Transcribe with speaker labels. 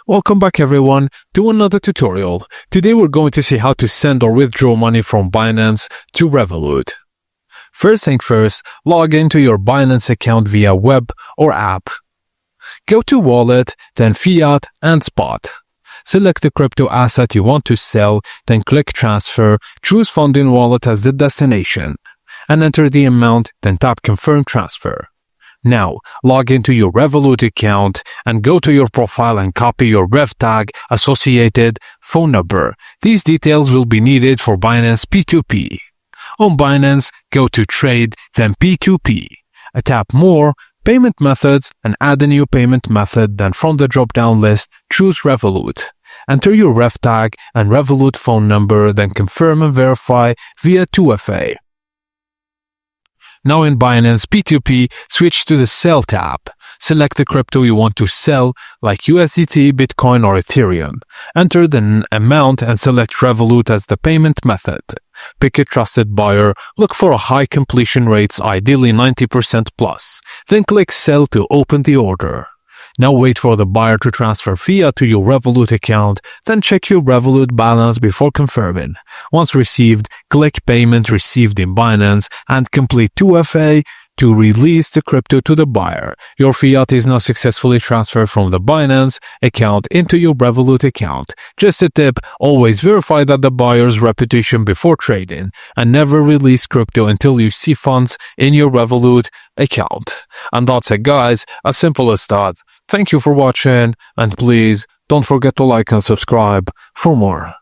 Speaker 1: Welcome back everyone to another tutorial. Today we're going to see how to send or withdraw money from Binance to Revolut. First thing first, log into your Binance account via web or app. Go to Wallet, then Fiat and Spot. Select the crypto asset you want to sell, then click Transfer, choose Fund in Wallet as the destination, and enter the amount, then tap Confirm Transfer. Now, log into your Revolut account and go to your profile and copy your Rev tag, associated phone number. These details will be needed for Binance P2P. On Binance, go to Trade, then P2P. Tap More, Payment Methods, and add a new payment method, then from the drop-down list, choose Revolut. Enter your Rev tag and Revolut phone number, then confirm and verify via 2FA. Now in Binance P2P, switch to the Sell tab. Select the crypto you want to sell, like USDT, Bitcoin, or Ethereum. Enter the amount and select Revolut as the payment method. Pick a trusted buyer, look for a high completion rates, ideally 90% plus. Then click Sell to open the order. Now wait for the buyer to transfer fiat to your Revolut account, then check your Revolut balance before confirming. Once received, click Payment Received in Binance and complete 2FA to release the crypto to the buyer. Your fiat is now successfully transferred from the Binance account into your Revolut account. Just a tip, always verify that the buyer's reputation before trading, and never release crypto until you see funds in your Revolut account. And that's it guys, as simple as that. Thank you for watching, and please don't forget to like and subscribe for more.